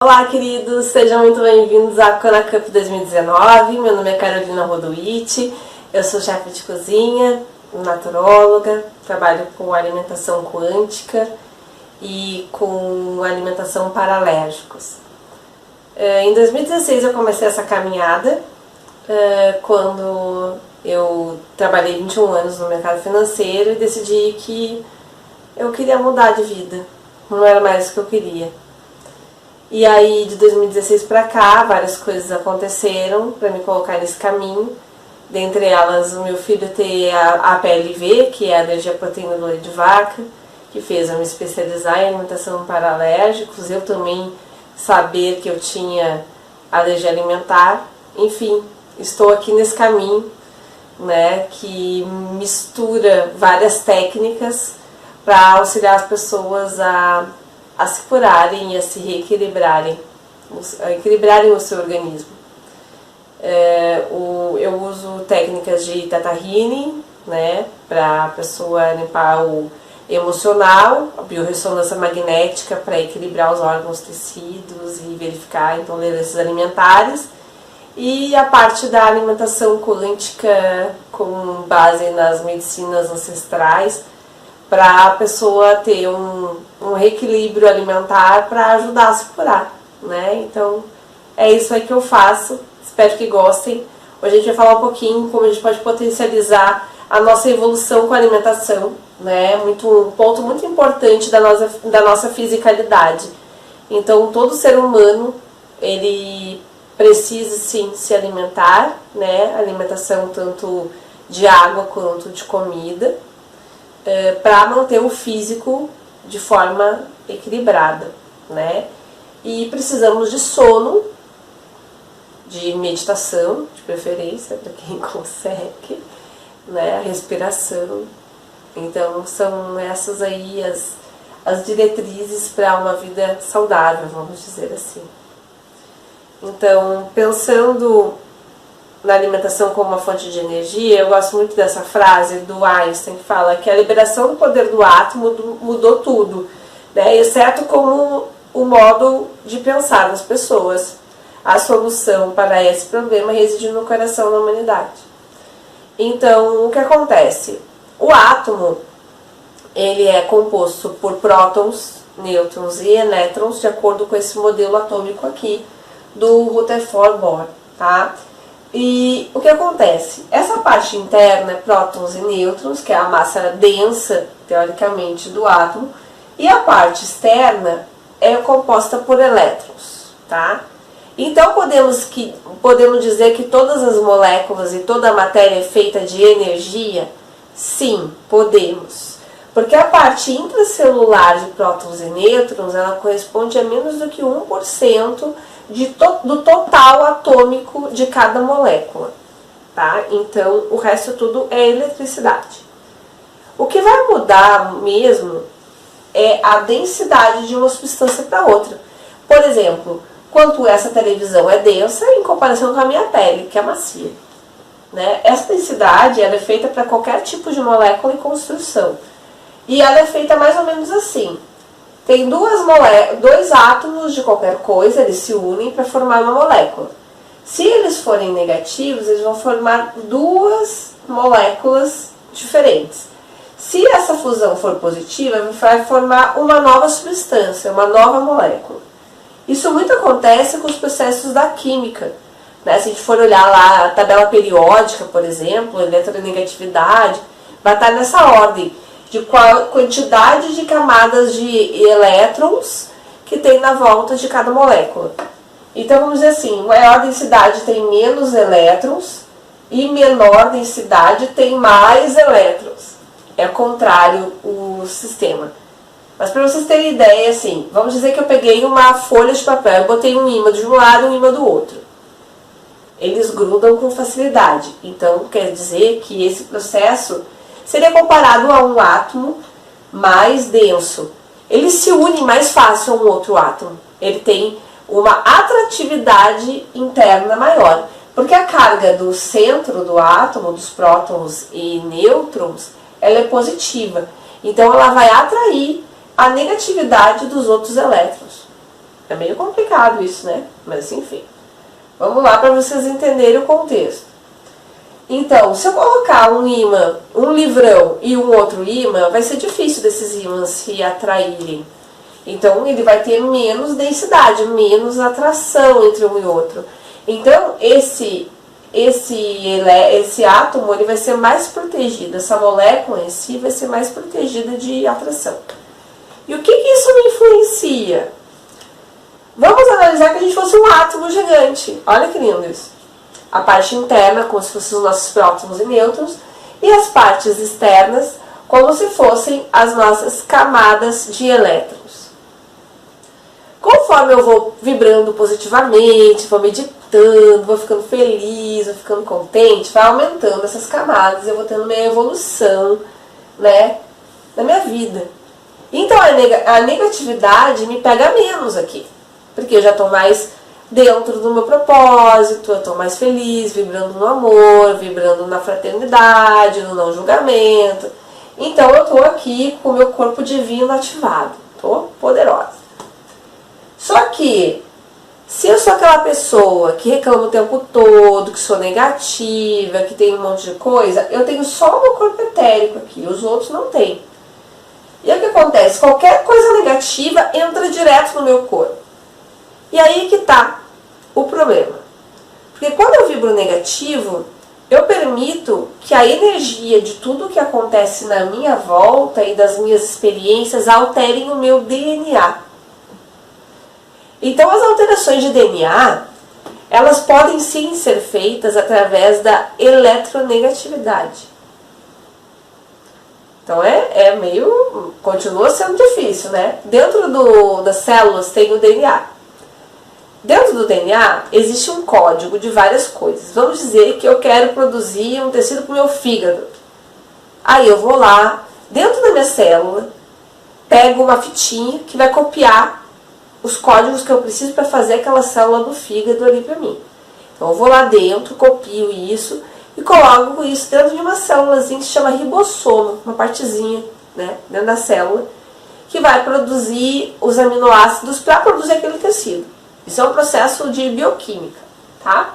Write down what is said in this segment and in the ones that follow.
Olá, queridos, sejam muito bem-vindos à Kona Cup 2019. Meu nome é Carolina Rodowitt, eu sou chefe de cozinha, naturóloga, trabalho com alimentação quântica e com alimentação para alérgicos. Em 2016 eu comecei essa caminhada, quando eu trabalhei 21 anos no mercado financeiro e decidi que eu queria mudar de vida, não era mais o que eu queria. E aí, de 2016 para cá, várias coisas aconteceram para me colocar nesse caminho. Dentre elas, o meu filho ter a PLV, que é a alergia à proteína do leite de vaca, que fez eu me especializar em alimentação para alérgicos. Eu também saber que eu tinha alergia alimentar. Enfim, estou aqui nesse caminho, né, que mistura várias técnicas para auxiliar as pessoas a se curarem e a se reequilibrarem, equilibrarem o seu organismo. Eu uso técnicas de Theta Healing, né, para a pessoa limpar o emocional, a biorressonância magnética para equilibrar os órgãos, tecidos e verificar intolerâncias alimentares, e a parte da alimentação quântica com base nas medicinas ancestrais, para a pessoa ter um reequilíbrio alimentar para ajudar a se curar, né? Então, é isso aí que eu faço, espero que gostem. Hoje a gente vai falar um pouquinho como a gente pode potencializar a nossa evolução com a alimentação, né? Um ponto muito importante da nossa fisicalidade. Então, todo ser humano, ele precisa sim se alimentar, né? Alimentação tanto de água quanto de comida, para manter o físico de forma equilibrada, né? E precisamos de sono, de meditação, de preferência, para quem consegue, né? A respiração. Então, são essas aí as diretrizes para uma vida saudável, vamos dizer assim. Então, pensando na alimentação como uma fonte de energia, eu gosto muito dessa frase do Einstein, que fala que a liberação do poder do átomo mudou tudo, né? Exceto como o modo de pensar das pessoas. A solução para esse problema reside no coração da humanidade. Então, o que acontece? O átomo, ele é composto por prótons, nêutrons e elétrons, de acordo com esse modelo atômico aqui do Rutherford Bohr, tá? E o que acontece? Essa parte interna, prótons e nêutrons, que é a massa densa, teoricamente, do átomo, e a parte externa é composta por elétrons, tá? Então, podemos dizer que todas as moléculas e toda a matéria é feita de energia? Sim, podemos. Porque a parte intracelular de prótons e nêutrons, ela corresponde a menos do que 1% do total atômico de cada molécula, tá? Então, o resto tudo é eletricidade. O que vai mudar mesmo é a densidade de uma substância para outra. Por exemplo, quanto essa televisão é densa em comparação com a minha pele, que é macia, né? Essa densidade ela é feita para qualquer tipo de molécula e construção. E ela é feita mais ou menos assim. Tem dois átomos de qualquer coisa, eles se unem para formar uma molécula. Se eles forem negativos, eles vão formar duas moléculas diferentes. Se essa fusão for positiva, vai formar uma nova substância, uma nova molécula. Isso muito acontece com os processos da química, né? Se a gente for olhar lá a tabela periódica, por exemplo, eletronegatividade, vai estar nessa ordem de qual quantidade de camadas de elétrons que tem na volta de cada molécula. Então, vamos dizer assim, maior densidade tem menos elétrons e menor densidade tem mais elétrons. É o contrário o sistema. Mas para vocês terem ideia, assim, vamos dizer que eu peguei uma folha de papel e botei um ímã de um lado e um ímã do outro. Eles grudam com facilidade. Então, quer dizer que esse processo seria comparado a um átomo mais denso. Ele se une mais fácil a um outro átomo. Ele tem uma atratividade interna maior. Porque a carga do centro do átomo, dos prótons e nêutrons, ela é positiva. Então, ela vai atrair a negatividade dos outros elétrons. É meio complicado isso, né? Mas enfim. Vamos lá para vocês entenderem o contexto. Então, se eu colocar um ímã, um livrão e um outro ímã, vai ser difícil desses ímãs se atraírem. Então, ele vai ter menos densidade, menos atração entre um e outro. Então, esse átomo ele vai ser mais protegido, essa molécula em si vai ser mais protegida de atração. E o que isso me influencia? Vamos analisar que a gente fosse um átomo gigante. Olha que lindo isso. A parte interna, como se fossem os nossos prótons e nêutrons, e as partes externas, como se fossem as nossas camadas de elétrons. Conforme eu vou vibrando positivamente, vou meditando, vou ficando feliz, vou ficando contente, vai aumentando essas camadas, eu vou tendo minha evolução, né, na minha vida. Então a negatividade me pega menos aqui, porque eu já estou mais dentro do meu propósito, eu estou mais feliz, vibrando no amor, vibrando na fraternidade, no não julgamento. Então eu estou aqui com o meu corpo divino ativado, estou poderosa. Só que, se eu sou aquela pessoa que reclama o tempo todo, que sou negativa, que tem um monte de coisa, eu tenho só o meu corpo etérico aqui, os outros não têm. E aí o que acontece? Qualquer coisa negativa entra direto no meu corpo. E aí que tá o problema. Porque quando eu vibro negativo, eu permito que a energia de tudo que acontece na minha volta e das minhas experiências alterem o meu DNA. Então, as alterações de DNA, elas podem sim ser feitas através da eletronegatividade. Então, continua sendo difícil, né? Dentro das células tem o DNA. Dentro do DNA, existe um código de várias coisas. Vamos dizer que eu quero produzir um tecido para o meu fígado. Aí eu vou lá, dentro da minha célula, pego uma fitinha que vai copiar os códigos que eu preciso para fazer aquela célula do fígado ali para mim. Então eu vou lá dentro, copio isso e coloco isso dentro de uma célulazinha que se chama ribossomo, uma partezinha, né, dentro da célula, que vai produzir os aminoácidos para produzir aquele tecido. Isso é um processo de bioquímica, tá?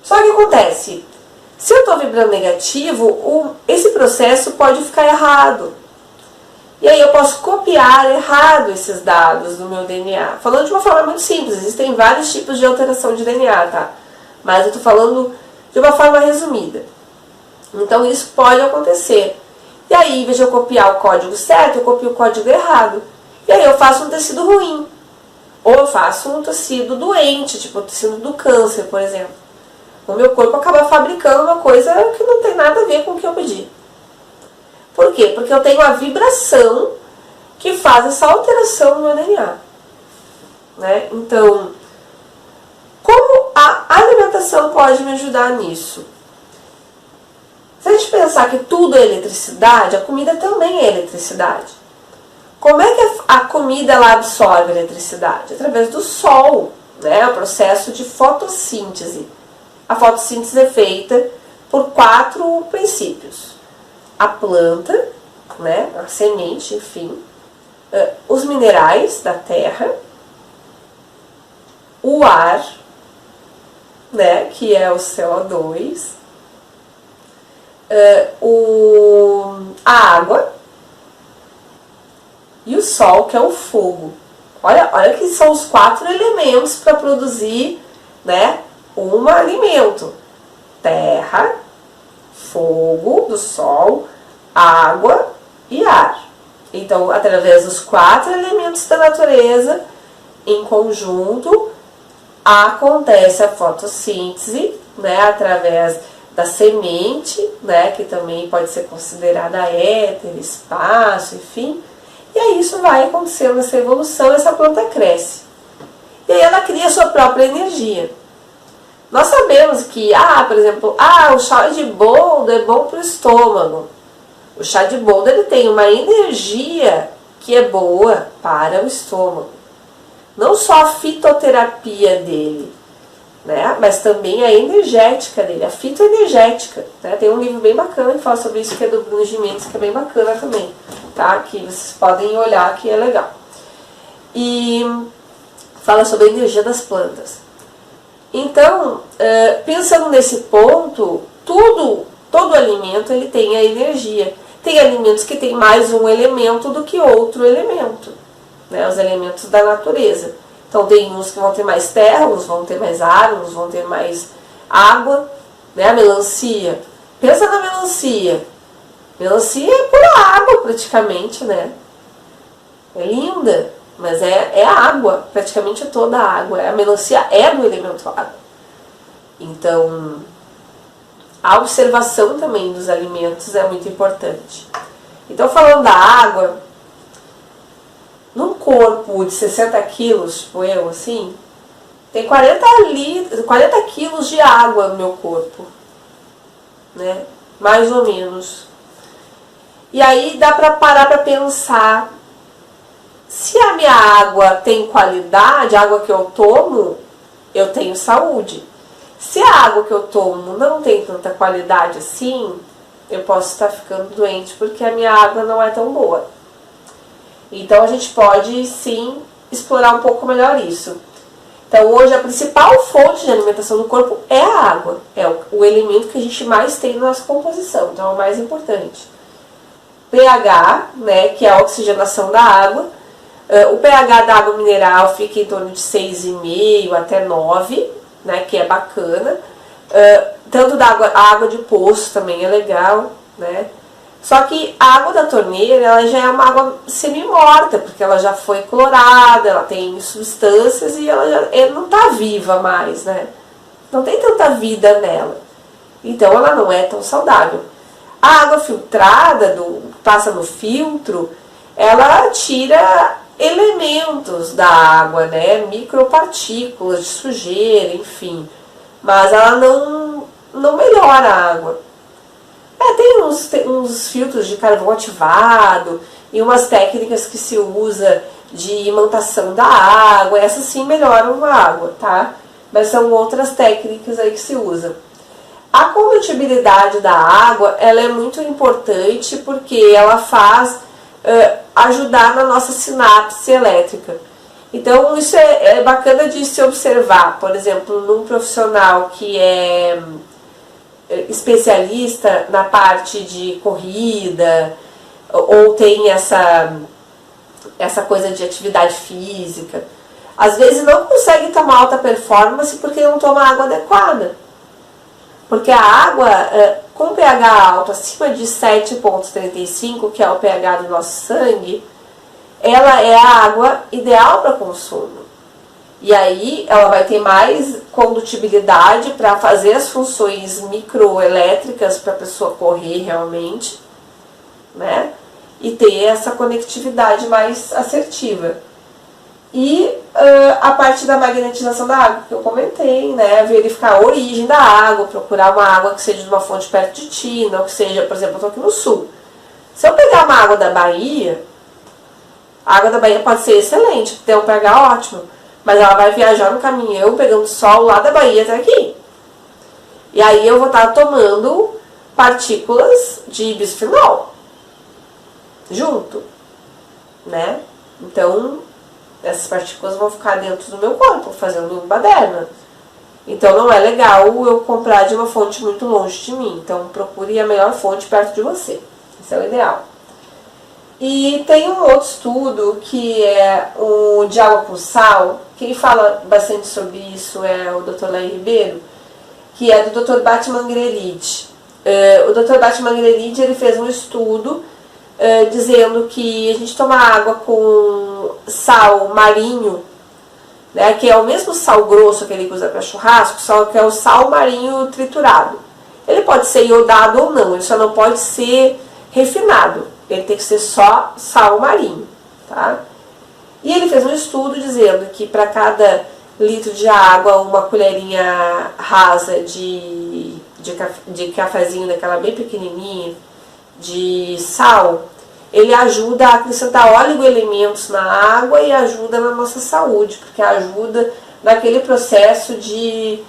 Só que acontece, se eu estou vibrando negativo, esse processo pode ficar errado. E aí eu posso copiar errado esses dados do meu DNA. Falando de uma forma muito simples, existem vários tipos de alteração de DNA, tá? Mas eu estou falando de uma forma resumida. Então isso pode acontecer. E aí, em vez de eu copiar o código certo, eu copio o código errado. E aí eu faço um tecido ruim. Ou eu faço um tecido doente, tipo o tecido do câncer, por exemplo. O meu corpo acaba fabricando uma coisa que não tem nada a ver com o que eu pedi. Por quê? Porque eu tenho a vibração que faz essa alteração no meu DNA. Né? Então, como a alimentação pode me ajudar nisso? Se a gente pensar que tudo é eletricidade, a comida também é eletricidade. Como é que a comida ela absorve a eletricidade? Através do sol, né? O processo de fotossíntese. A fotossíntese é feita por 4 princípios. A planta, né, a semente, enfim, os minerais da terra, o ar, né, que é o CO2, a água e o sol, que é o fogo. Olha que são os 4 elementos para produzir, né, um alimento: terra, fogo do sol, água e ar. Então, através dos 4 elementos da natureza, em conjunto, acontece a fotossíntese, né, através da semente, né, que também pode ser considerada éter, espaço, enfim. E aí isso vai acontecendo essa evolução, essa planta cresce. E aí ela cria a sua própria energia. Nós sabemos que, por exemplo, o chá de boldo é bom para o estômago. O chá de boldo ele tem uma energia que é boa para o estômago. Não só a fitoterapia dele, né, mas também a energética dele, a fitoenergética. Né? Tem um livro bem bacana que fala sobre isso, que é do Bruno Gimenez, que é bem bacana também. Tá? Que vocês podem olhar, que é legal. E fala sobre a energia das plantas. Então, pensando nesse ponto, todo alimento ele tem a energia. Tem alimentos que tem mais um elemento do que outro elemento, né? Os elementos da natureza. Então tem uns que vão ter mais terra, uns vão ter mais ar, uns vão ter mais água, né? A melancia. Pensa na melancia. Melancia é pura água praticamente, né? É linda, mas é água, praticamente toda a água. A melancia é do elemento água. Então, a observação também dos alimentos é muito importante. Então, falando da água, num corpo de 60 quilos, tipo eu, assim, tem 40 quilos de água no meu corpo, né? Mais ou menos. E aí dá para parar para pensar, se a minha água tem qualidade, a água que eu tomo, eu tenho saúde. Se a água que eu tomo não tem tanta qualidade assim, eu posso estar ficando doente porque a minha água não é tão boa. Então a gente pode sim explorar um pouco melhor isso. Então hoje a principal fonte de alimentação do corpo é a água. É o elemento que a gente mais tem na nossa composição, então é o mais importante. pH, né, que é a oxigenação da água. O pH da água mineral fica em torno de 6,5 até 9, né, que é bacana. Tanto a água de poço também é legal, né? Só que a água da torneira, ela já é uma água semi-morta, porque ela já foi clorada, ela tem substâncias e ela não está viva mais, né? Não tem tanta vida nela. Então ela não é tão saudável. A água filtrada, passa no filtro, ela tira elementos da água, né? Micropartículas de sujeira, enfim. Mas ela não melhora a água. Tem uns filtros de carvão ativado e umas técnicas que se usa de imantação da água. Essas sim melhoram a água, tá? Mas são outras técnicas aí que se usa. A condutibilidade da água, ela é muito importante porque ela faz ajudar na nossa sinapse elétrica. Então isso é bacana de se observar. Por exemplo, num profissional que é especialista na parte de corrida ou tem essa coisa de atividade física, às vezes não consegue tomar alta performance porque não toma água adequada. Porque a água com pH alto, acima de 7,35, que é o pH do nosso sangue, ela é a água ideal para consumo. E aí ela vai ter mais condutibilidade para fazer as funções microelétricas para a pessoa correr realmente, né? E ter essa conectividade mais assertiva. E a parte da magnetização da água, que eu comentei, né? Verificar a origem da água, procurar uma água que seja de uma fonte perto de ti, não que seja, por exemplo, eu estou aqui no sul. Se eu pegar uma água da Bahia, a água da Bahia pode ser excelente, tem um pH ótimo, mas ela vai viajar no caminhão pegando sol lá da Bahia até aqui. E aí eu vou estar tomando partículas de bisfenol junto, né? Então, essas partículas vão ficar dentro do meu corpo, fazendo baderna. Então não é legal eu comprar de uma fonte muito longe de mim. Então procure a melhor fonte perto de você. Esse é o ideal. E tem um outro estudo que é o de água com sal. Quem fala bastante sobre isso é o Dr. Laí Ribeiro, que é do Dr. Batman Grelid. O Dr. Batman Grelid, ele fez um estudo dizendo que a gente toma água com sal marinho, né, que é o mesmo sal grosso que ele usa para churrasco, só que é o sal marinho triturado. Ele pode ser iodado ou não, ele só não pode ser refinado. Ele tem que ser só sal marinho, tá? E ele fez um estudo dizendo que para cada litro de água, uma colherinha rasa de cafezinho daquela bem pequenininha, de sal, ele ajuda a acrescentar oligoelementos na água e ajuda na nossa saúde, porque ajuda naquele processo de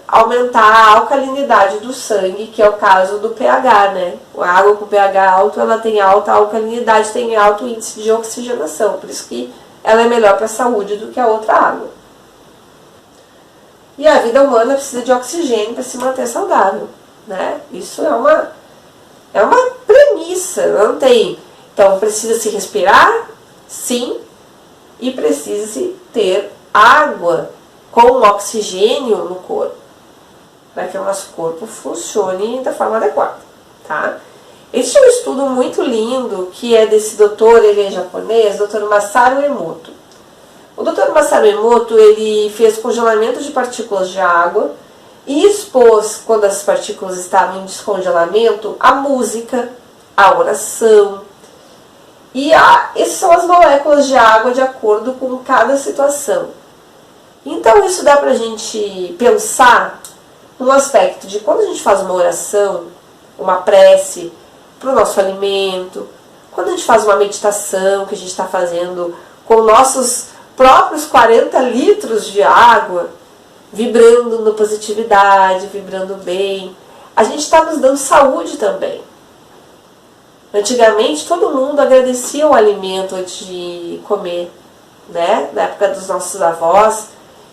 aumentar a alcalinidade do sangue, que é o caso do pH, né? A água com pH alto, ela tem alta alcalinidade, tem alto índice de oxigenação, por isso que ela é melhor para a saúde do que a outra água. E a vida humana precisa de oxigênio para se manter saudável, né? Isso é uma premissa, não tem. Então, precisa se respirar, sim, e precisa-se ter água com oxigênio no corpo, para que o nosso corpo funcione da forma adequada, tá? Existe um estudo muito lindo que é desse doutor, ele é japonês, Dr. Masaru Emoto. O Dr. Masaru Emoto, ele fez congelamento de partículas de água e expôs, quando as partículas estavam em descongelamento, a música, a oração. E essas são as moléculas de água de acordo com cada situação. Então isso dá pra gente pensar no aspecto de quando a gente faz uma oração, uma prece para o nosso alimento, quando a gente faz uma meditação que a gente está fazendo com nossos próprios 40 litros de água, vibrando na positividade, vibrando bem, a gente está nos dando saúde também. Antigamente todo mundo agradecia o alimento antes de comer, né? Na época dos nossos avós,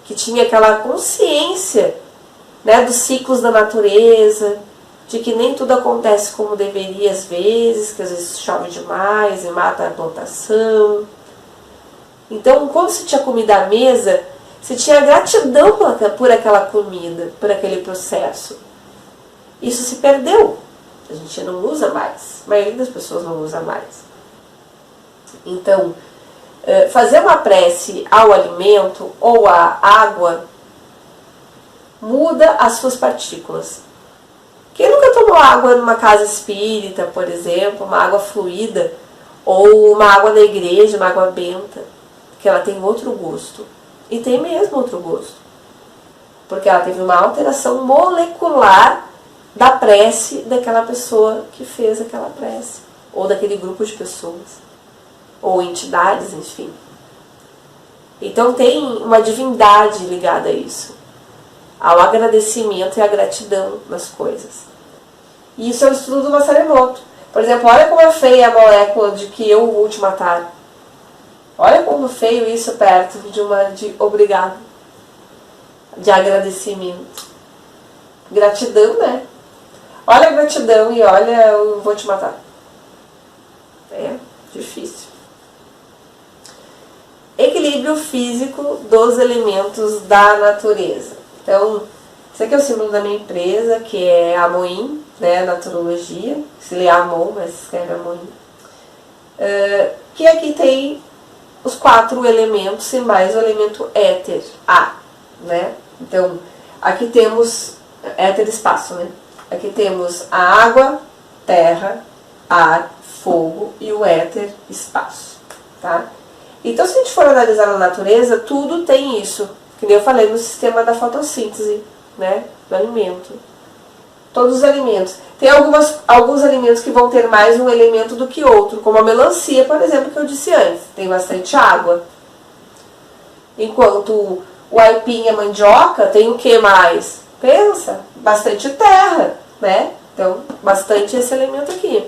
que tinha aquela consciência, né, dos ciclos da natureza, de que nem tudo acontece como deveria às vezes, que às vezes chove demais e mata a plantação. Então, quando se tinha comida à mesa, se tinha gratidão por aquela comida, por aquele processo. Isso se perdeu. A gente não usa mais. A maioria das pessoas não usa mais. Então, fazer uma prece ao alimento ou à água muda as suas partículas. Quem nunca tomou água numa casa espírita, por exemplo, uma água fluida, ou uma água da igreja, uma água benta, que ela tem outro gosto. E tem mesmo outro gosto. Porque ela teve uma alteração molecular da prece daquela pessoa que fez aquela prece. Ou daquele grupo de pessoas. Ou entidades, enfim. Então tem uma divindade ligada a isso. Ao agradecimento e à gratidão nas coisas. E isso é o estudo do Masaru Emoto. Por exemplo, olha como é feia a molécula de que eu vou te matar. Olha como feio isso perto de obrigado. De agradecimento. Gratidão, né? Olha a gratidão e olha eu vou te matar. É difícil. Equilíbrio físico dos elementos da natureza. Então, esse aqui é o símbolo da minha empresa, que é Amoim, né, Naturologia. Se lê Amon, mas se escreve Amoim. Que aqui tem os 4 elementos e mais o elemento éter, A, né? Então, aqui temos éter espaço, né? Aqui temos a água, terra, ar, fogo e o éter espaço, tá? Então, se a gente for analisar na natureza, tudo tem isso, que nem eu falei no sistema da fotossíntese, né, do alimento. Todos os alimentos. Tem alguns alimentos que vão ter mais um elemento do que outro, como a melancia, por exemplo, que eu disse antes. Tem bastante água. Enquanto o aipim e a mandioca tem o que mais? Pensa, bastante terra, né? Então, bastante esse elemento aqui.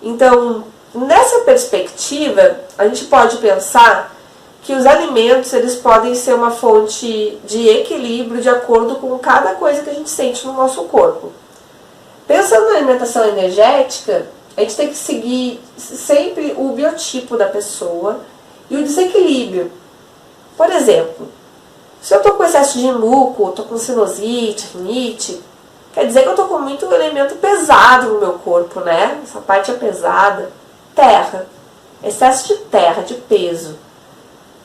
Então, nessa perspectiva, a gente pode pensar que os alimentos eles podem ser uma fonte de equilíbrio de acordo com cada coisa que a gente sente no nosso corpo. Pensando na alimentação energética, a gente tem que seguir sempre o biotipo da pessoa e o desequilíbrio. Por exemplo, se eu estou com excesso de muco, estou com sinusite, rinite, quer dizer que eu estou com muito elemento pesado no meu corpo, né? Essa parte é pesada. Terra, excesso de terra, de peso.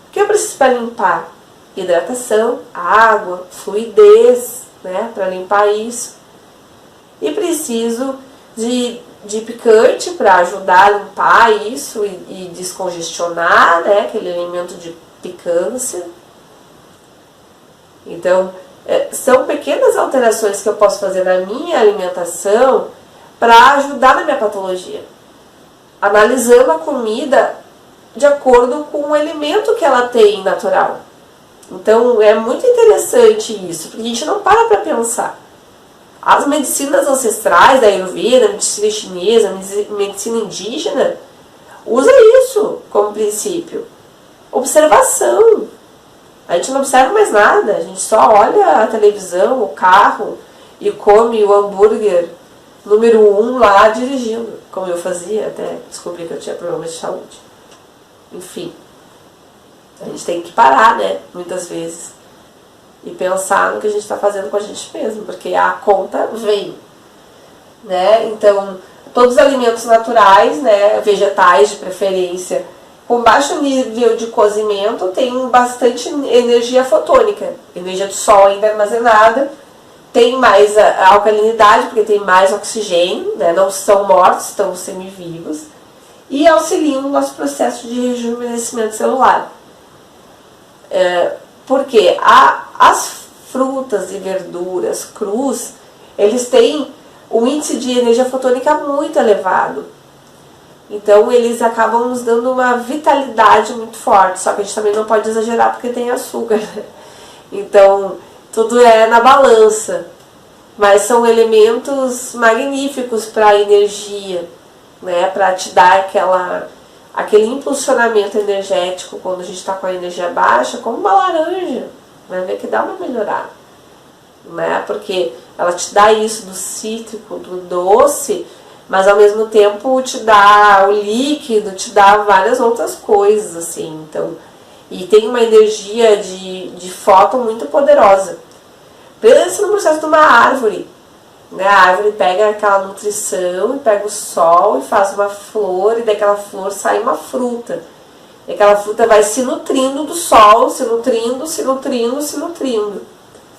O que eu preciso para limpar? Hidratação, água, fluidez, né, para limpar isso. E preciso de picante para ajudar a limpar isso e descongestionar, né, aquele elemento de picância. Então, são pequenas alterações que eu posso fazer na minha alimentação para ajudar na minha patologia. Analisando a comida de acordo com o elemento que ela tem natural. Então, é muito interessante isso, porque a gente não para pensar. As medicinas ancestrais da Ayurveda, a medicina chinesa, a medicina indígena, usa isso como princípio. observação. A gente não observa mais nada, a gente só olha a televisão, o carro e come o hambúrguer número 1 lá dirigindo, como eu fazia até descobrir que eu tinha problemas de saúde. Enfim, a gente tem que parar, né, muitas vezes, e pensar no que a gente está fazendo com a gente mesmo, porque a conta vem, né? Então, todos os alimentos naturais, né, vegetais de preferência, com baixo nível de cozimento, tem bastante energia fotônica, energia do sol ainda armazenada, tem mais a alcalinidade, porque tem mais oxigênio, né, não são mortos, estão semivivos, e auxiliam no nosso processo de rejuvenescimento celular. Porque as frutas e verduras crus, eles têm um índice de energia fotônica muito elevado. Então eles acabam nos dando uma vitalidade muito forte, só que a gente também não pode exagerar porque tem açúcar, né? Então tudo é na balança, mas são elementos magníficos para a energia, né? Para te dar aquele impulsionamento energético quando a gente está com a energia baixa, como uma laranja, vai ver que dá uma melhorada, né? Porque ela te dá isso do cítrico, do doce, mas ao mesmo tempo te dá o líquido, te dá várias outras coisas, assim. Então, e tem uma energia de fóton muito poderosa. Pensa no processo de uma árvore, né? A árvore pega aquela nutrição, e pega o sol e faz uma flor, e daquela flor sai uma fruta. E aquela fruta vai se nutrindo do sol, se nutrindo, se nutrindo, se nutrindo.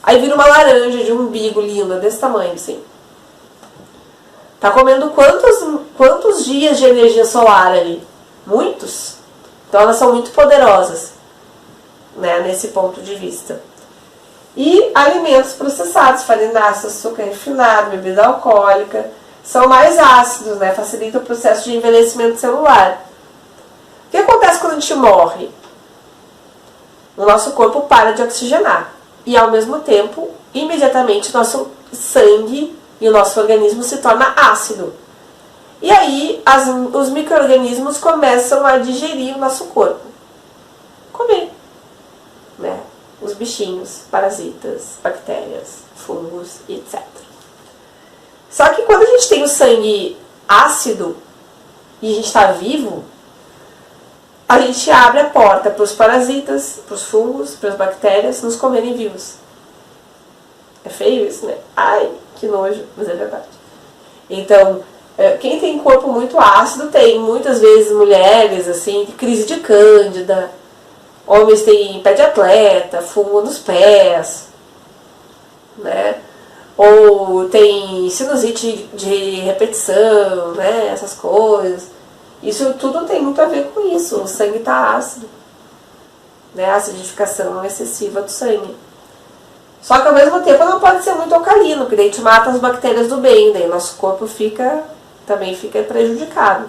Aí vira uma laranja de umbigo linda, desse tamanho, assim. Tá comendo quantos dias de energia solar ali? Muitos. Então elas são muito poderosas, né, nesse ponto de vista. E alimentos processados, farináceos, açúcar refinado, bebida alcoólica, são mais ácidos, né, facilitam o processo de envelhecimento celular. O que acontece quando a gente morre? O nosso corpo para de oxigenar. E ao mesmo tempo, imediatamente, nosso sangue e o nosso organismo se torna ácido. E aí os micro-organismos começam a digerir o nosso corpo. Comer, né? Os bichinhos, parasitas, bactérias, fungos, etc. Só que quando a gente tem o sangue ácido e a gente está vivo, a gente abre a porta para os parasitas, para os fungos, para as bactérias nos comerem vivos. É feio isso, né? Ai, que nojo, mas é verdade. Então, quem tem corpo muito ácido tem muitas vezes mulheres, assim, crise de cândida, homens têm pé de atleta, fungo nos pés, né? Ou tem sinusite de repetição, né? Essas coisas. Isso tudo tem muito a ver com isso. O sangue está ácido, né? A acidificação excessiva do sangue. Só que ao mesmo tempo não pode ser muito alcalino, porque daí te mata as bactérias do bem, daí nosso corpo também fica prejudicado.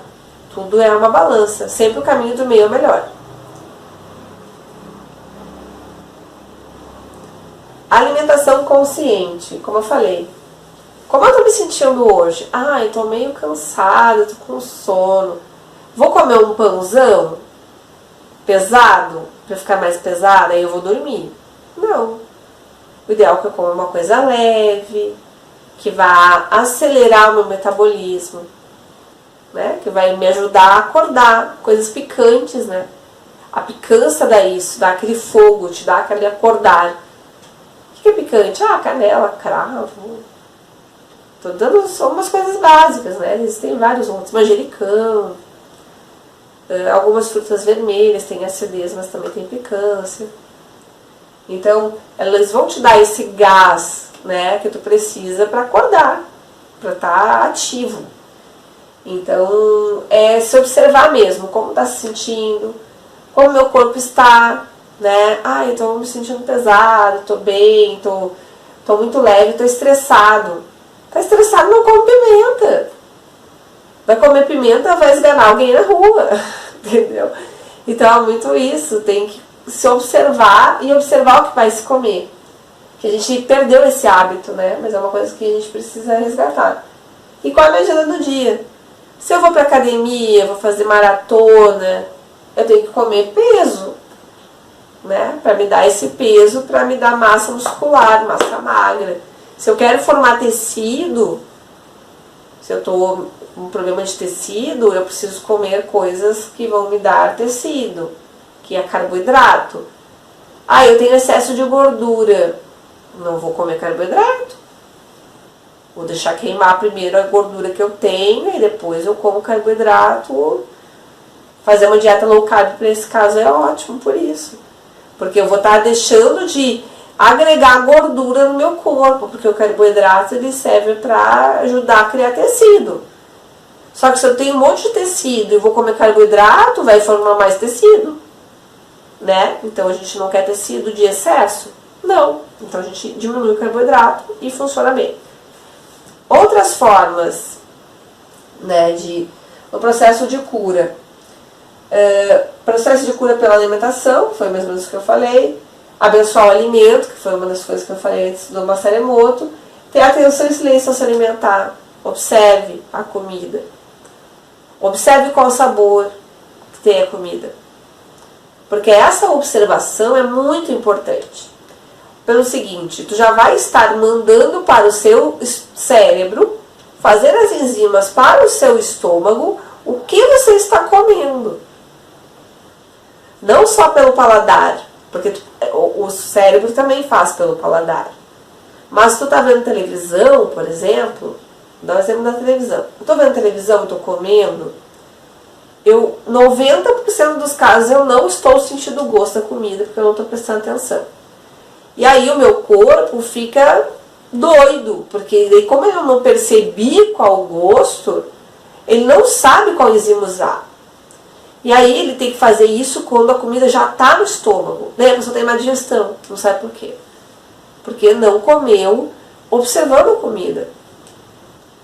Tudo é uma balança, sempre o caminho do meio é melhor. Alimentação consciente, como eu falei. Como eu tô me sentindo hoje? Ai, tô meio cansada, tô com sono. Vou comer um pãozão pesado, pra ficar mais pesada, aí eu vou dormir? Não. O ideal é que eu coma uma coisa leve, que vai acelerar o meu metabolismo, né? Que vai me ajudar a acordar, coisas picantes, né? A picância dá isso, dá aquele fogo, te dá aquele acordar. O que é picante? Ah, canela, cravo. Tô dando só umas coisas básicas, né? Existem vários outros. Manjericão, algumas frutas vermelhas, tem acidez, mas também tem picância. Então, elas vão te dar esse gás, né, que tu precisa para acordar, para estar ativo. Então, é se observar mesmo, como está se sentindo, como meu corpo está, né? Ah, eu estou me sentindo pesado, estou bem, estou muito leve, estou estressado. Está estressado, não come pimenta. Vai comer pimenta, vai esganar alguém na rua, entendeu? Então, é muito isso, tem que se observar e observar o que vai se comer. Que a gente perdeu esse hábito, né? Mas é uma coisa que a gente precisa resgatar. E qual é a minha agenda do dia? Se eu vou pra academia, vou fazer maratona, eu tenho que comer peso. né? Para me dar esse peso, para me dar massa muscular, massa magra. Se eu quero formar tecido, se eu estou com um problema de tecido, eu preciso comer coisas que vão me dar tecido, que é carboidrato. Ah, eu tenho excesso de gordura, não vou comer carboidrato. Vou deixar queimar primeiro a gordura que eu tenho e depois eu como carboidrato. Fazer uma dieta low carb para esse caso é ótimo por isso. Porque eu vou estar deixando de agregar gordura no meu corpo, porque o carboidrato ele serve para ajudar a criar tecido. Só que se eu tenho um monte de tecido e vou comer carboidrato, vai formar mais tecido, né? Então a gente não quer tecido de excesso? Não. Então a gente diminui o carboidrato e funciona bem. Outras formas, né, no processo de cura. Processo de cura pela alimentação, foi mesmo isso que eu falei. Abençoar o alimento, que foi uma das coisas que eu falei antes do Masaremoto. Ter atenção e silêncio ao se alimentar. Observe a comida. Observe qual sabor que tem a comida. Porque essa observação é muito importante. Pelo seguinte, tu já vai estar mandando para o seu cérebro fazer as enzimas para o seu estômago o que você está comendo. Não só pelo paladar, porque o cérebro também faz pelo paladar. Mas se tu tá vendo televisão, por exemplo, dá um exemplo da televisão. Eu tô vendo televisão, tô comendo, 90% dos casos eu não estou sentindo o gosto da comida, porque eu não tô prestando atenção. E aí o meu corpo fica doido, porque daí, como eu não percebi qual o gosto, ele não sabe qual enzima usar. E aí ele tem que fazer isso quando a comida já está no estômago. Daí a pessoa tem má digestão, não sabe por quê. Porque não comeu observando a comida.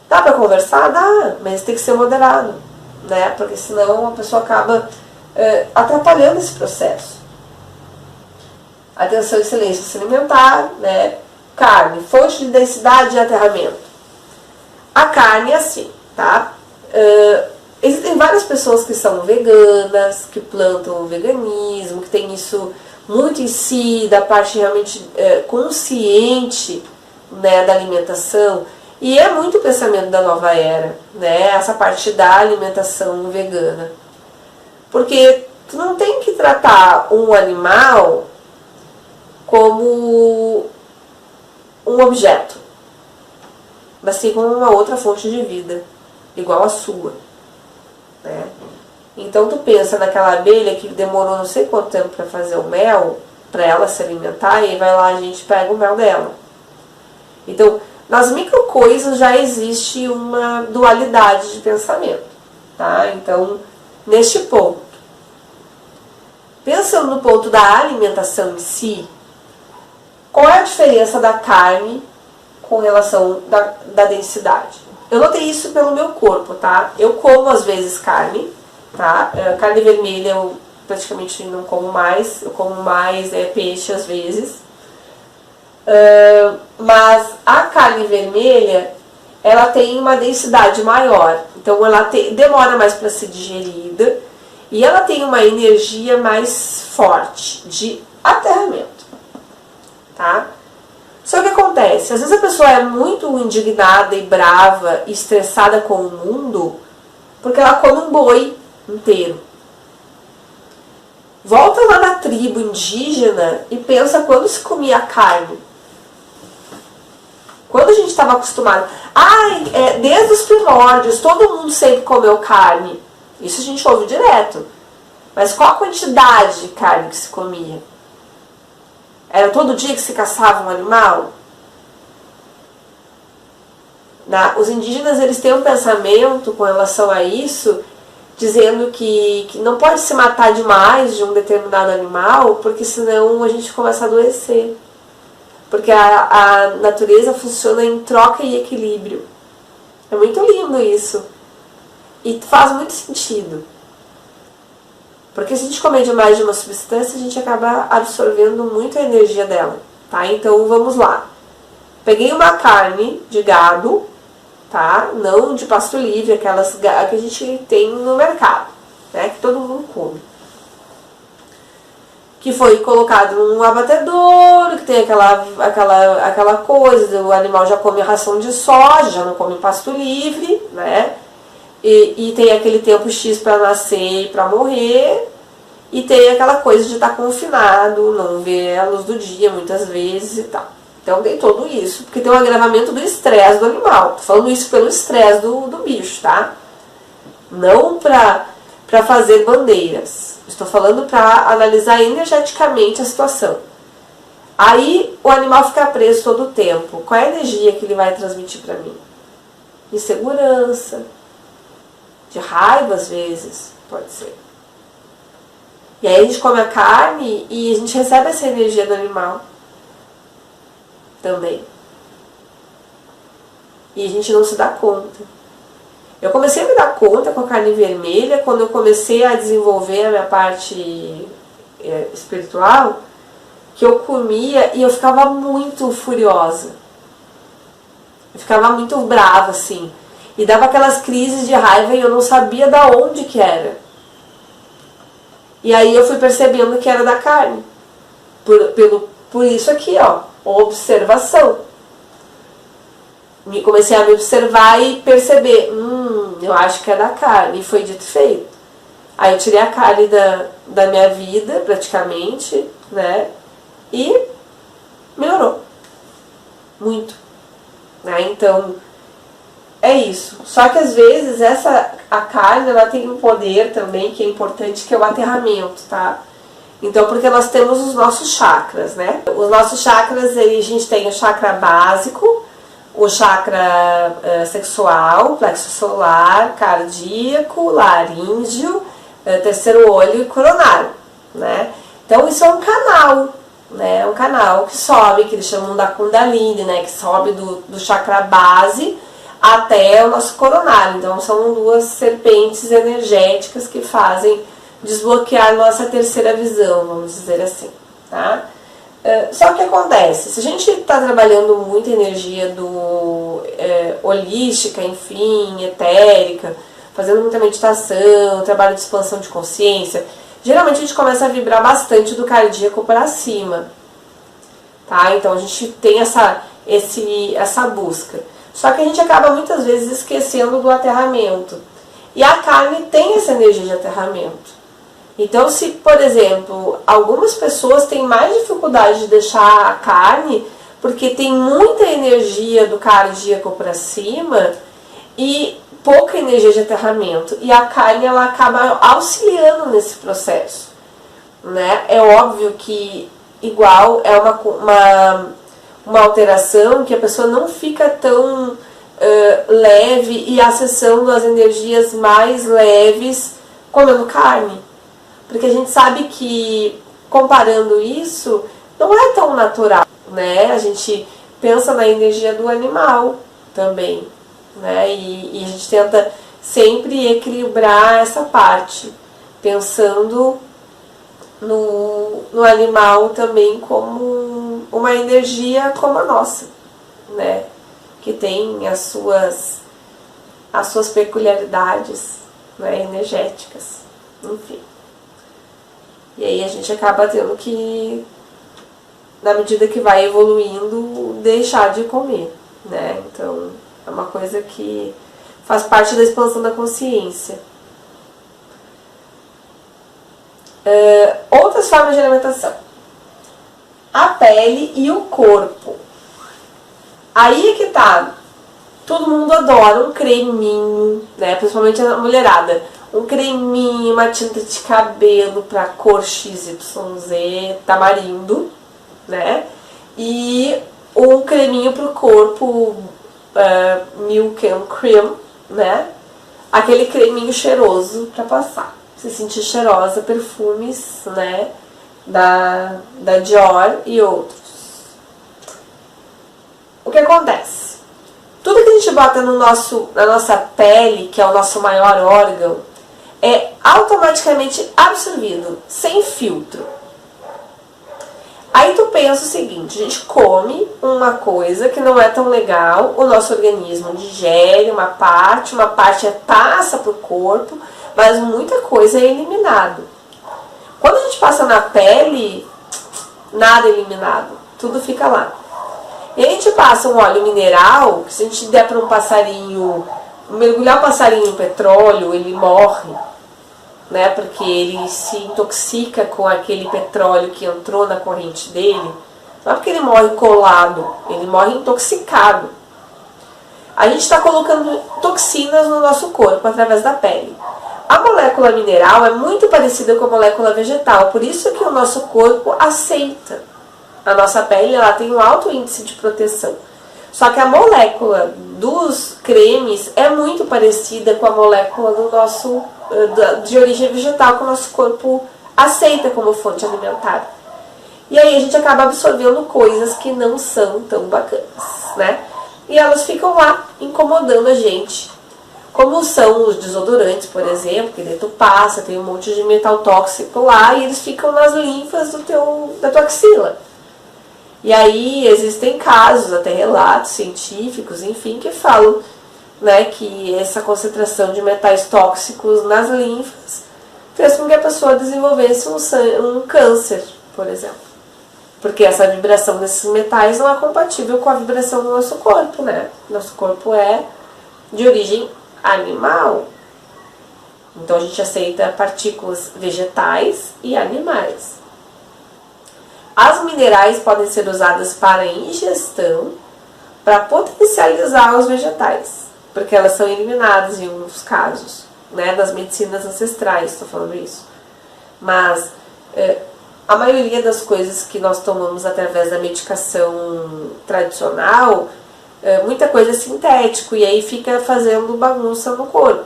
Dá para conversar? Dá, mas tem que ser moderado, né? Porque senão a pessoa acaba atrapalhando esse processo. Atenção e silêncio se alimentar, né? Carne, fonte de densidade e aterramento. A carne é assim, tá? Existem várias pessoas que são veganas, que plantam o veganismo, que tem isso muito em si, da parte realmente consciente, né, da alimentação. E é muito o pensamento da nova era, né, essa parte da alimentação vegana. Porque tu não tem que tratar um animal como um objeto, assim como uma outra fonte de vida, igual a sua. Né? Então tu pensa naquela abelha que demorou não sei quanto tempo para fazer o mel, para ela se alimentar, e aí vai lá a gente pega o mel dela. Então, nas micro coisas já existe uma dualidade de pensamento, tá? Então, neste ponto, pensando no ponto da alimentação em si, qual é a diferença da carne com relação da densidade? Eu notei isso pelo meu corpo, tá? Eu como às vezes carne, tá? Carne vermelha eu praticamente não como mais, eu como mais peixe às vezes. Mas a carne vermelha, ela tem uma densidade maior, então ela demora mais para ser digerida e ela tem uma energia mais forte de aterramento, tá? Só que acontece, às vezes a pessoa é muito indignada e brava e estressada com o mundo porque ela come um boi inteiro. Volta lá na tribo indígena e pensa quando se comia carne. Quando a gente estava acostumado, desde os primórdios, todo mundo sempre comeu carne. Isso a gente ouve direto. Mas qual a quantidade de carne que se comia? Era todo dia que se caçava um animal? Os indígenas eles têm um pensamento com relação a isso, dizendo que não pode se matar demais de um determinado animal, porque senão a gente começa a adoecer. Porque a natureza funciona em troca e equilíbrio. É muito lindo isso. E faz muito sentido. Porque se a gente comer demais de uma substância, a gente acaba absorvendo muito a energia dela. Tá? Então vamos lá. Peguei uma carne de gado, tá? Não de pasto livre, aquelas que a gente tem no mercado, né? Que todo mundo come. que foi colocado num abatedouro, que tem aquela coisa, o animal já come ração de soja, já não come pasto livre, né? E tem aquele tempo X para nascer e para morrer, e tem aquela coisa de estar confinado, não ver a luz do dia muitas vezes e tal. Então tem tudo isso, porque tem um agravamento do estresse do animal. Tô falando isso pelo estresse do bicho, tá? Não para fazer bandeiras. Estou falando para analisar energeticamente a situação. Aí o animal fica preso todo o tempo. Qual é a energia que ele vai transmitir para mim? De insegurança, de raiva às vezes, pode ser. E aí a gente come a carne e a gente recebe essa energia do animal também. E a gente não se dá conta. Eu comecei a me dar conta com a carne vermelha quando eu comecei a desenvolver a minha parte espiritual, que eu comia e eu ficava muito furiosa. Eu ficava muito brava, assim. E dava aquelas crises de raiva e eu não sabia da onde que era. E aí eu fui percebendo que era da carne. Por isso aqui, ó, observação. Comecei a me observar e perceber, eu acho que é da carne. E foi dito e feito. Aí eu tirei a carne da minha vida, praticamente, né? E melhorou. Muito. Né? Então, é isso. Só que às vezes a carne ela tem um poder também que é importante, que é o aterramento, tá? Então, porque nós temos os nossos chakras, né? Os nossos chakras, a gente tem o chakra básico, o chakra sexual, plexo solar, cardíaco, laríngeo, terceiro olho e coronário, né? Então, isso é um canal, né? Um canal que sobe, que eles chamam da Kundalini, né? Que sobe do chakra base até o nosso coronário. Então são duas serpentes energéticas que fazem desbloquear nossa terceira visão, vamos dizer assim, tá? Só que acontece, se a gente está trabalhando muita energia holística, enfim, etérica, fazendo muita meditação, trabalho de expansão de consciência, geralmente a gente começa a vibrar bastante do cardíaco para cima, tá? Então a gente tem essa busca. Só que a gente acaba muitas vezes esquecendo do aterramento. E a carne tem essa energia de aterramento. Então, se, por exemplo, algumas pessoas têm mais dificuldade de deixar a carne porque tem muita energia do cardíaco para cima e pouca energia de aterramento. E a carne ela acaba auxiliando nesse processo, né? É óbvio que igual é uma alteração que a pessoa não fica tão leve e acessando as energias mais leves comendo carne. Porque a gente sabe que, comparando isso, não é tão natural, né? A gente pensa na energia do animal também, né? E a gente tenta sempre equilibrar essa parte, pensando no animal também como uma energia como a nossa, né? Que tem as suas peculiaridades, né, energéticas, enfim. E aí a gente acaba tendo que, na medida que vai evoluindo, deixar de comer, né? Então é uma coisa que faz parte da expansão da consciência. Outras formas de alimentação: a pele e o corpo. Aí é que tá. Todo mundo adora um creminho, né? Principalmente a mulherada. Um creminho, uma tinta de cabelo pra cor XYZ, tamarindo, né? E um creminho pro corpo, Milk and Cream, né? Aquele creminho cheiroso pra passar. Se sentir cheirosa, perfumes, né? Da Dior e outros. O que acontece? Tudo que a gente bota na nossa pele, que é o nosso maior órgão, é automaticamente absorvido, sem filtro. Aí tu pensa o seguinte: a gente come uma coisa que não é tão legal, o nosso organismo digere uma parte passa pro corpo, mas muita coisa é eliminado. Quando a gente passa na pele, nada é eliminado, tudo fica lá. E a gente passa um óleo mineral, que se a gente der para um passarinho, mergulhar o passarinho em petróleo, ele morre, né? Porque ele se intoxica com aquele petróleo que entrou na corrente dele. Não é porque ele morre colado, ele morre intoxicado. A gente está colocando toxinas no nosso corpo através da pele. A molécula mineral é muito parecida com a molécula vegetal, por isso que o nosso corpo aceita. A nossa pele ela tem um alto índice de proteção. Só que a molécula dos cremes é muito parecida com a molécula do nosso, de origem vegetal que o nosso corpo aceita como fonte alimentar. E aí a gente acaba absorvendo coisas que não são tão bacanas, né? E elas ficam lá incomodando a gente. Como são os desodorantes, por exemplo, que daí tu passa, tem um monte de metal tóxico lá e eles ficam nas linfas da tua axila. E aí existem casos, até relatos científicos, enfim, que falam, né, que essa concentração de metais tóxicos nas linfas fez com que a pessoa desenvolvesse um câncer, por exemplo. Porque essa vibração desses metais não é compatível com a vibração do nosso corpo, né? Nosso corpo é de origem animal. Então a gente aceita partículas vegetais e animais. As minerais podem ser usadas para ingestão, para potencializar os vegetais, porque elas são eliminadas em alguns casos, né, das medicinas ancestrais, estou falando isso. Mas a maioria das coisas que nós tomamos através da medicação tradicional, muita coisa é sintético e aí fica fazendo bagunça no corpo,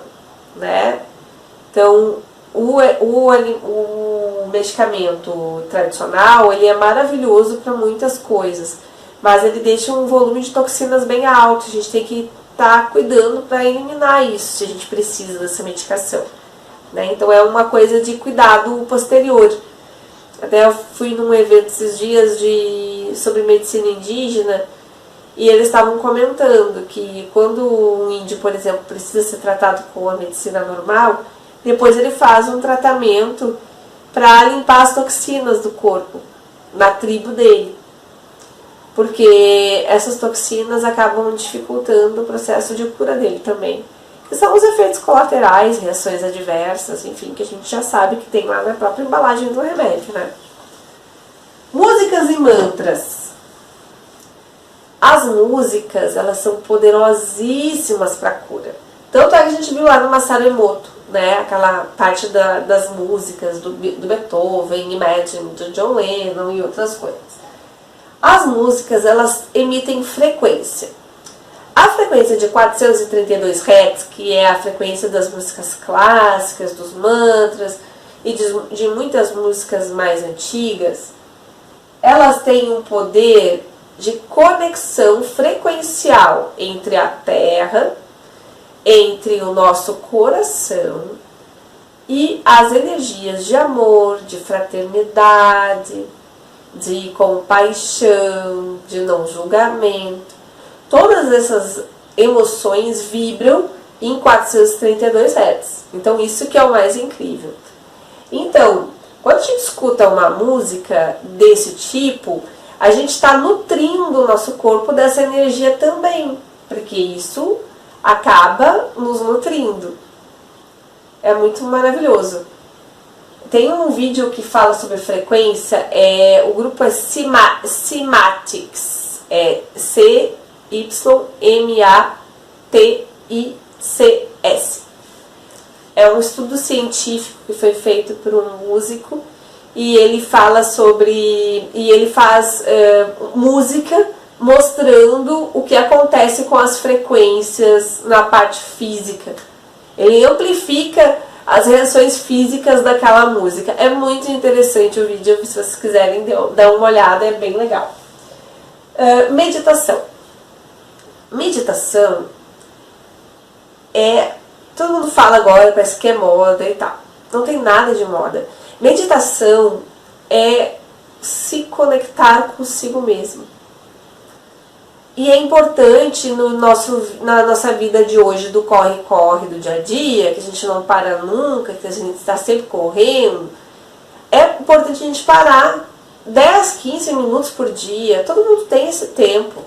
né? Então, o medicamento tradicional, ele é maravilhoso para muitas coisas, mas ele deixa um volume de toxinas bem alto, a gente tem que estar cuidando para eliminar isso, se a gente precisa dessa medicação, né? Então é uma coisa de cuidado posterior. Até eu fui num evento esses dias sobre medicina indígena e eles estavam comentando que quando um índio, por exemplo, precisa ser tratado com a medicina normal, depois ele faz um tratamento para limpar as toxinas do corpo, na tribo dele. Porque essas toxinas acabam dificultando o processo de cura dele também. Que são os efeitos colaterais, reações adversas, enfim, que a gente já sabe que tem lá na própria embalagem do remédio, né? Músicas e mantras. As músicas, elas são poderosíssimas para cura. Tanto é que a gente viu lá no Masaru Emoto, né, aquela parte das músicas do Beethoven, Imagine, do John Lennon e outras coisas. As músicas, elas emitem frequência. A frequência de 432 Hz, que é a frequência das músicas clássicas, dos mantras e de muitas músicas mais antigas, elas têm um poder de conexão frequencial entre a Terra, entre o nosso coração e as energias de amor, de fraternidade, de compaixão, de não julgamento. Todas essas emoções vibram em 432 Hz. Então isso que é o mais incrível. Então, quando a gente escuta uma música desse tipo, a gente está nutrindo o nosso corpo dessa energia também, porque isso acaba nos nutrindo. É muito maravilhoso. Tem um vídeo que fala sobre frequência, o grupo é Cymatics, é CYMATICS. É um estudo científico que foi feito por um músico e ele fala ele faz música mostrando o que acontece com as frequências na parte física. Ele amplifica as reações físicas daquela música. É muito interessante o vídeo, se vocês quiserem dar uma olhada, é bem legal. Meditação. Meditação todo mundo fala agora, parece que é moda e tal. Não tem nada de moda. Meditação é se conectar consigo mesmo. E é importante na nossa vida de hoje, do corre-corre, do dia a dia, que a gente não para nunca, que a gente está sempre correndo, é importante a gente parar 10, 15 minutos por dia. Todo mundo tem esse tempo.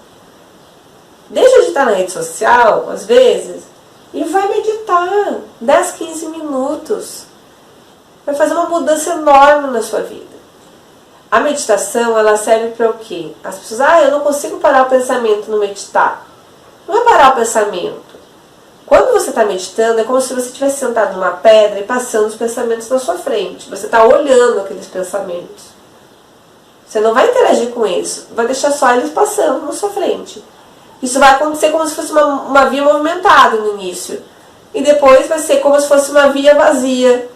Deixa de estar na rede social, às vezes, e vai meditar 10, 15 minutos. Vai fazer uma mudança enorme na sua vida. A meditação, ela serve para o quê? As pessoas, eu não consigo parar o pensamento no meditar. Não é parar o pensamento. Quando você está meditando, é como se você estivesse sentado numa pedra e passando os pensamentos na sua frente. Você está olhando aqueles pensamentos. Você não vai interagir com eles, vai deixar só eles passando na sua frente. Isso vai acontecer como se fosse uma via movimentada no início. E depois vai ser como se fosse uma via vazia.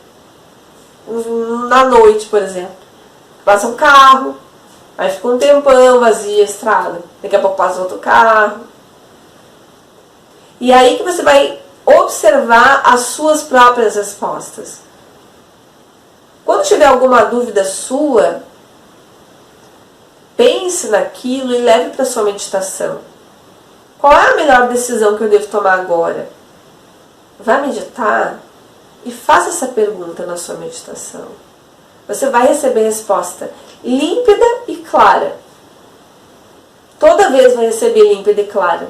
Na noite, por exemplo. Passa um carro, aí fica um tempão vazia a estrada. Daqui a pouco passa outro carro. E aí que você vai observar as suas próprias respostas. Quando tiver alguma dúvida sua, pense naquilo e leve para a sua meditação. Qual é a melhor decisão que eu devo tomar agora? Vai meditar e faça essa pergunta na sua meditação. Você vai receber resposta límpida e clara. Toda vez vai receber límpida e clara.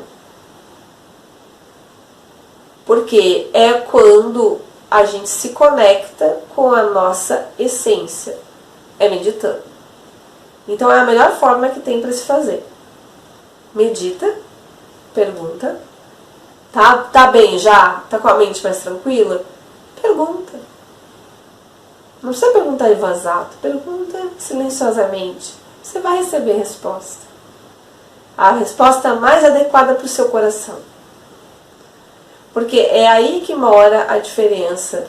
Porque é quando a gente se conecta com a nossa essência. É meditando. Então é a melhor forma que tem para se fazer. Medita, pergunta. Tá bem já? Tá com a mente mais tranquila? Pergunta. Não precisa perguntar em voz alta. Pergunta silenciosamente. Você vai receber resposta. A resposta mais adequada para o seu coração. Porque é aí que mora a diferença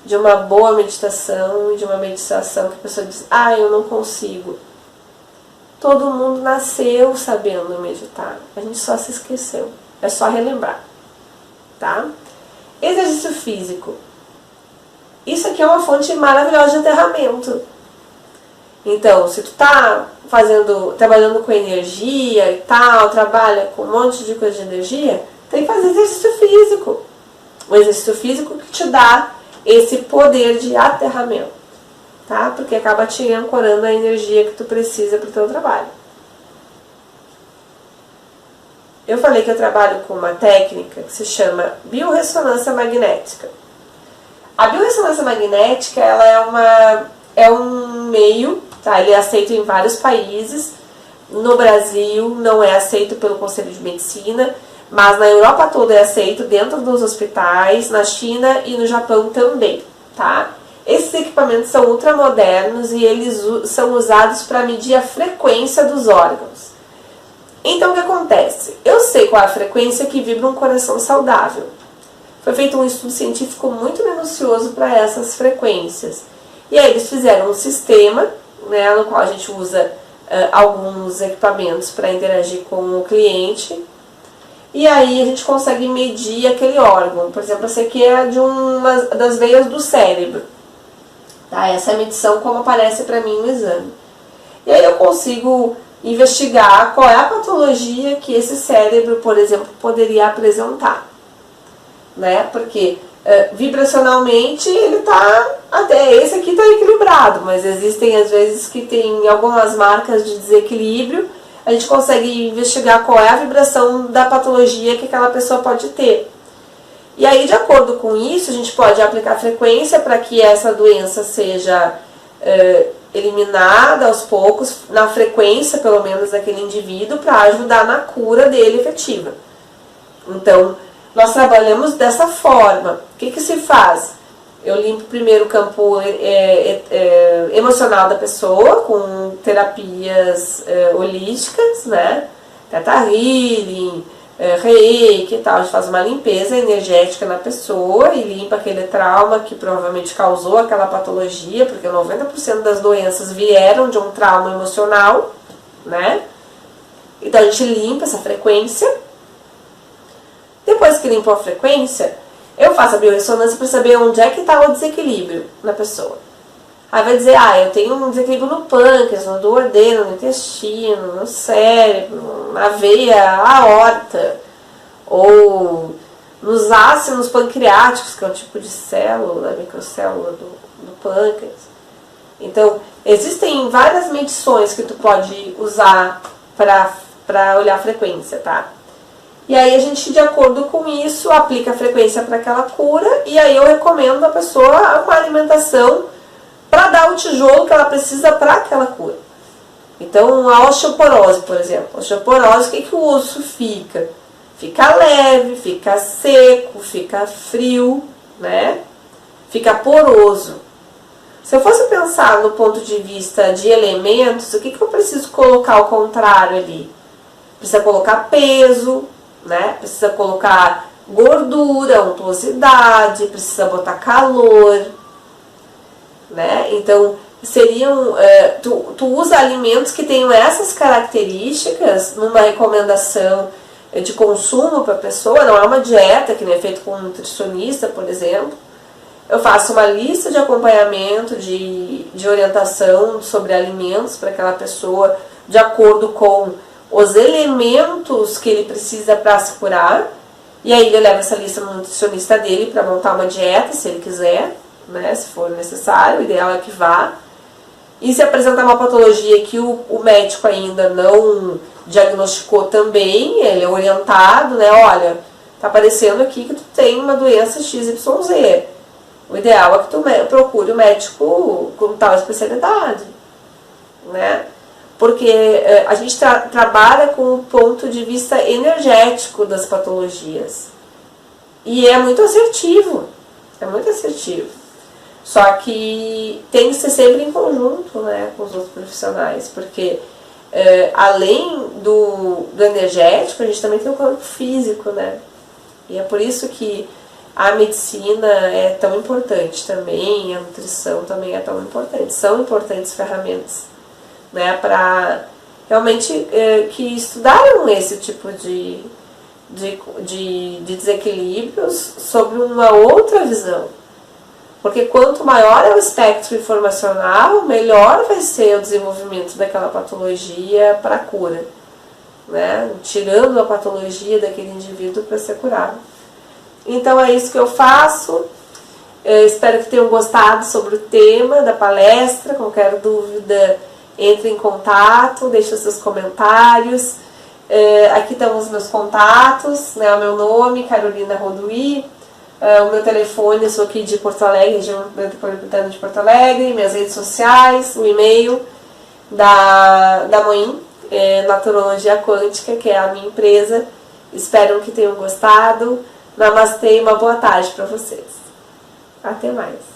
de uma boa meditação e de uma meditação que a pessoa diz, eu não consigo. Todo mundo nasceu sabendo meditar. A gente só se esqueceu. É só relembrar. Tá? Exercício físico. Isso aqui é uma fonte maravilhosa de aterramento. Então, se tu tá trabalhando com energia e tal, trabalha com um monte de coisa de energia, tem que fazer exercício físico. O exercício físico que te dá esse poder de aterramento. Tá? Porque acaba te ancorando a energia que tu precisa para o teu trabalho. Eu falei que eu trabalho com uma técnica que se chama biorressonância magnética. A biorressonância magnética, ela é um meio, tá? Ele é aceito em vários países. No Brasil não é aceito pelo Conselho de Medicina, mas na Europa toda é aceito dentro dos hospitais, na China e no Japão também, tá? Esses equipamentos são ultramodernos e eles são usados para medir a frequência dos órgãos. Então o que acontece? Eu sei qual é a frequência que vibra um coração saudável. Foi feito um estudo científico muito minucioso para essas frequências. E aí eles fizeram um sistema, né, no qual a gente usa alguns equipamentos para interagir com o cliente. E aí a gente consegue medir aquele órgão. Por exemplo, essa aqui é de uma das veias do cérebro. Tá? Essa é a medição como aparece para mim no exame. E aí eu consigo investigar qual é a patologia que esse cérebro, por exemplo, poderia apresentar. Né? Porque vibracionalmente ele até esse aqui está equilibrado, mas existem às vezes que tem algumas marcas de desequilíbrio. A gente consegue investigar qual é a vibração da patologia que aquela pessoa pode ter. E aí, de acordo com isso, a gente pode aplicar frequência para que essa doença seja eliminada aos poucos, na frequência, pelo menos, daquele indivíduo, para ajudar na cura dele efetiva. Então, nós trabalhamos dessa forma. O que se faz? Eu limpo primeiro o campo emocional da pessoa com terapias holísticas, né? Theta Healing, Reiki e tal. A gente faz uma limpeza energética na pessoa e limpa aquele trauma que provavelmente causou aquela patologia, porque 90% das doenças vieram de um trauma emocional, né? Então a gente limpa essa frequência. Depois que limpou a frequência, eu faço a biorressonância para saber onde é que está o desequilíbrio na pessoa. Aí vai dizer, eu tenho um desequilíbrio no pâncreas, no duodeno, no intestino, no cérebro, na veia aorta, ou nos ácidos pancreáticos, que é um tipo de célula, microcélula do pâncreas. Então, existem várias medições que tu pode usar para olhar a frequência, tá? E aí a gente, de acordo com isso, aplica a frequência para aquela cura, e aí eu recomendo a pessoa uma alimentação para dar o tijolo que ela precisa para aquela cura. Então, a osteoporose, por exemplo. A osteoporose, o que o osso fica? Fica leve, fica seco, fica frio, né? Fica poroso. Se eu fosse pensar no ponto de vista de elementos, o que eu preciso colocar ao contrário ali? Precisa colocar peso, né? Precisa colocar gordura, untuosidade, precisa botar calor, né? Então, seriam, tu usa alimentos que tenham essas características numa recomendação de consumo para a pessoa, não é uma dieta que nem é feito com um nutricionista, por exemplo. Eu faço uma lista de acompanhamento, de orientação sobre alimentos para aquela pessoa, de acordo com os elementos que ele precisa para se curar. E aí ele leva essa lista no nutricionista dele para montar uma dieta, se ele quiser, né, se for necessário, o ideal é que vá. E se apresentar uma patologia que o médico ainda não diagnosticou também, ele é orientado, né, olha, tá aparecendo aqui que tu tem uma doença XYZ. O ideal é que tu procure o médico com tal especialidade, né? Porque a gente trabalha com o ponto de vista energético das patologias. E é muito assertivo, Só que tem que ser sempre em conjunto, né, com os outros profissionais, porque além do energético, a gente também tem o corpo físico, né? E é por isso que a medicina é tão importante também, a nutrição também é tão importante. São importantes ferramentas, né, para realmente que estudaram esse tipo de desequilíbrios sob uma outra visão. Porque quanto maior é o espectro informacional, melhor vai ser o desenvolvimento daquela patologia para a cura, né? Tirando a patologia daquele indivíduo para ser curado. Então é isso que eu faço. Eu espero que tenham gostado sobre o tema da palestra. Qualquer dúvida, entre em contato, deixe os seus comentários. Aqui estão os meus contatos, né? O meu nome, Carolina Roduí. O meu telefone, eu sou aqui de Porto Alegre, região metropolitana de Porto Alegre, minhas redes sociais, o e-mail da Moin, Naturologia Quântica, que é a minha empresa. Espero que tenham gostado. Namastê e uma boa tarde para vocês. Até mais.